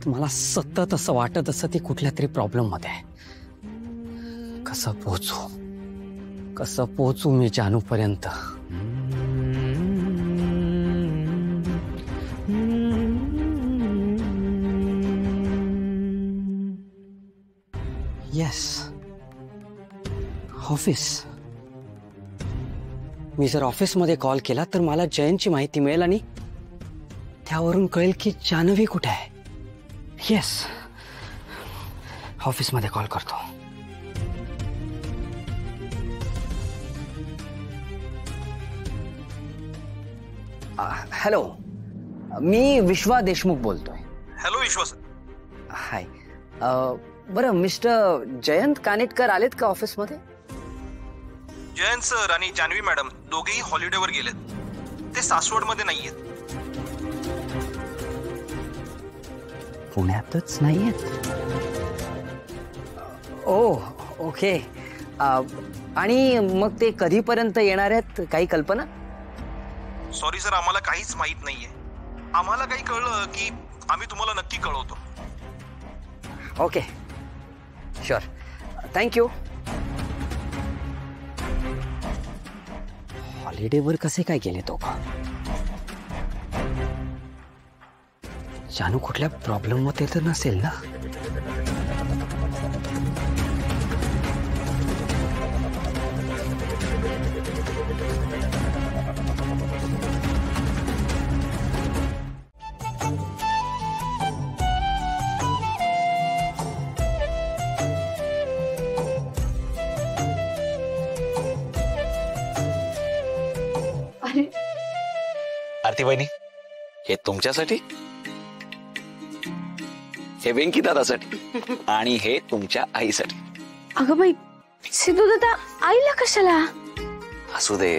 मला सतत असं वाटत असं ती कुठल्या तरी प्रॉब्लेम मध्ये आहे. कसं पोहोचू मी जानू पर्यंत. Yes, office. मी जर ऑफिसमध्ये कॉल केला तर मला जयंतची माहिती मिळेल आणि त्यावरून कळेल की जान्हवी कुठे आहे. येस, ऑफिसमध्ये कॉल करतो. हॅलो, मी विश्वा देशमुख बोलतोय. हॅलो विश्वा सर. हाय. बरं, मिस्टर जयंत कानेटकर आलेत का ऑफिसमध्ये? जयंत सर आणि जान्हवी मॅडम दोघेही हॉलिडेवर गेलेत. ते सासवडमध्ये नाहीयेत. पुण्यातच नाहीयेत? ओके. आणि मग ते कधीपर्यंत येणार आहेत, काही कल्पना? सॉरी सर, आम्हाला काहीच माहित नाहीये. आम्हाला काही कळलं की आम्ही तुम्हाला नक्की कळवतो. Okay, sure, thank you. हॉलिडेवर कसे काय गेले तो? जानू कुठल्या प्रॉब्लेम मध्ये तर नसेल ना? आरती वहिनी, हे तुमच्यासाठी, हे वेंकी दादासाठी आणि हे तुमच्या आईसाठी. अगं बाई, सिद्धू दादा आईला कशाला? असू दे.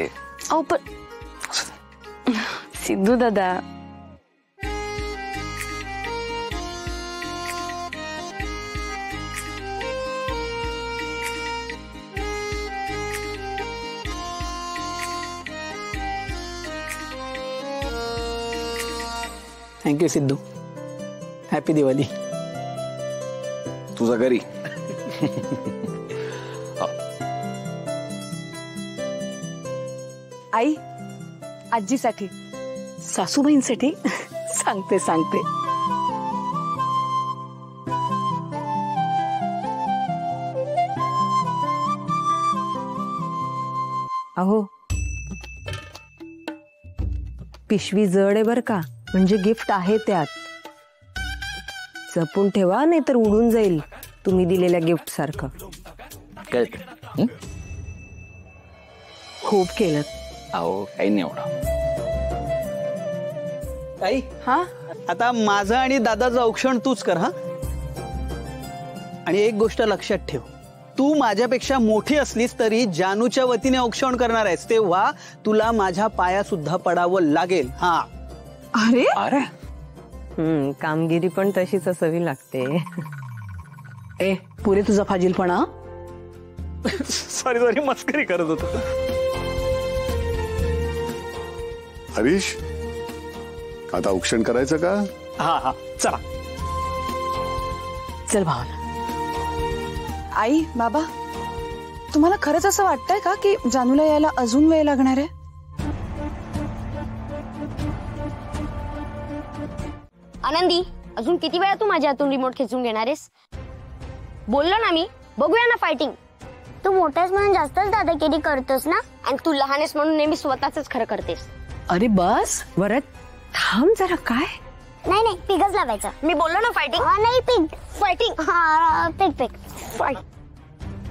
अहो पण सिद्धू दादा, थँक्यू सिद्धू. हॅपी दिवाळी. तुझा घरी. आई आजीसाठी, सासूबाईंसाठी सांगते. अहो, पिशवी जड आहे बर का, म्हणजे गिफ्ट आहे त्यात. जपून ठेवा, नाही तर उडून जाईल तुम्ही दिलेल्या गिफ्ट सारखं. कळतं? खूप केलं. अहो, काही नाही एवढं. ताई, हा, आता माझं आणि दादाचं औक्षण तूच कर. हा, आणि एक गोष्ट लक्षात ठेव, तू माझ्यापेक्षा मोठी असलीस तरी जानूच्या वतीने औक्षण करणार आहेस, तेव्हा तुला माझ्या पाया सुद्धा पडावं लागेल. हा. अरे अरे, कामगिरी पण तशीच असावी लागते. ए, पुरे तुझा फाजीलपणा. सॉरी, मस्करी करत होतो. हरीश, आता औक्षण करायचं का? हा, चला. चल भावना. आई, बाबा, तुम्हाला खरंच असं वाटतंय का की जानूला यायला अजून वेळ लागणार आहे? आनंदी, अजून किती वेळा तू माझ्या हातून रिमोट खेचून घेणार आहेस? बोललो ना मी, बघूया ना फायटिंग. तू मोठास म्हणून जास्तच दादागिरी करतोस ना, आणि तू लहान आहेस म्हणून नेहमी स्वतःच खरं करतेस. अरे बस, वरद थांब जरा. काय? नाही पिगच लावायचं. मी बोललो ना फायटिंग. नाही पिग फायटिंग. हा, पिग फाईट.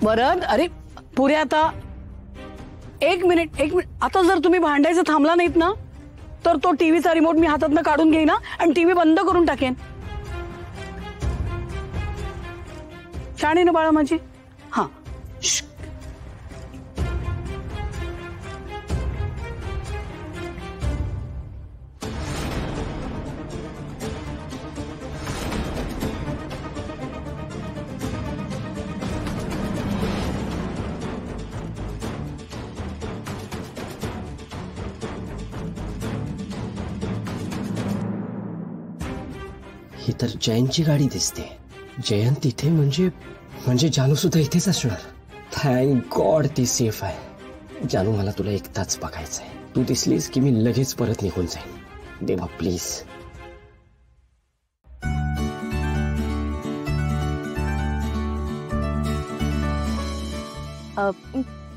वरद, अरे पुरे, आता एक मिनिट. आता जर तुम्ही भांडायचं थांबला नाहीत ना, तर तो टीव्हीचा रिमोट मी हातातनं काढून घेईन आणि टीव्ही बंद करून टाकेन. शाणी ना बाळा माझी. हा, ही तर जयंतची गाडी दिसते. जयंत तिथे म्हणजे जानू सुद्धा इथेच असणार. थँक गॉड ती सेफ आहे. जानू मला तुला एकटाच बघायचंय. तू दिसलीस की मी लगेच परत निघून जाईन. देवा प्लीज.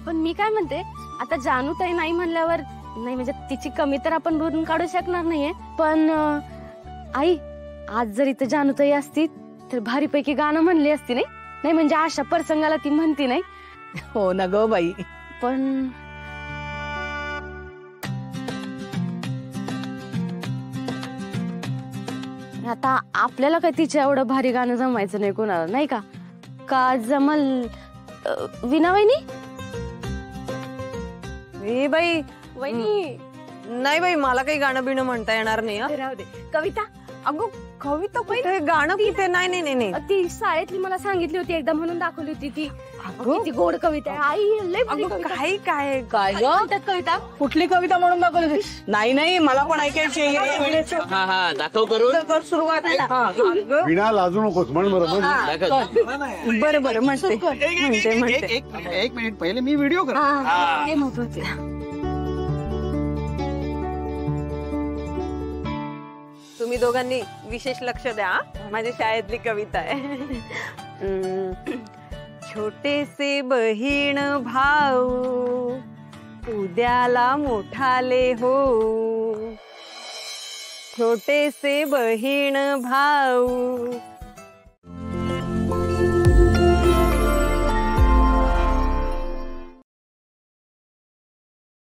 पण मी काय म्हणते, आता जानू ताई नाही म्हणल्यावर नाही म्हणजे तिची कमी तर आपण भरून काढू शकणार नाहीये. पण आई आज जर इथं जानू ताई असती तर भारीपैकी गाणं म्हणली असती. नाही म्हणजे अशा प्रसंगाला ती म्हणती नाही. हो ना ग बाई. पण आता आपल्याला काय तिच्या एवढं भारी गाणं जमायचं नाही कोणाला, नाही का? का जमल विना वहिनी? ए बाई वहिनी नाही बाई, मला काही गाणं बिणं म्हणता येणार नाही. राहू दे. कविता? अगं कविता कुठे, गाणं कुठे? नाही नाही नाही नाही. ती शाळेतली मला सांगितली होती एकदा, म्हणून दाखवली होती की किती गोड कविता आहे. आई लय भारी कविता. काय काय काय म्हणतात कविता? कुठली कविता म्हणून दाखवली होती? नाही नाही, मला पण ऐकायची. दाखव करून. सुरुवात. विना लाजू नकोस, म्हण बरं. बरं बरं म्हणते. एक मिनिट, पहिले मी व्हिडिओ कर. हे महत्वाचे. तुम्ही दोघांनी विशेष लक्ष द्या. माझ्या शाळेतली कविता आहे. छोटेसे बहीण भाऊ उद्याला मोठाले हो. छोटेसे बहीण भाऊ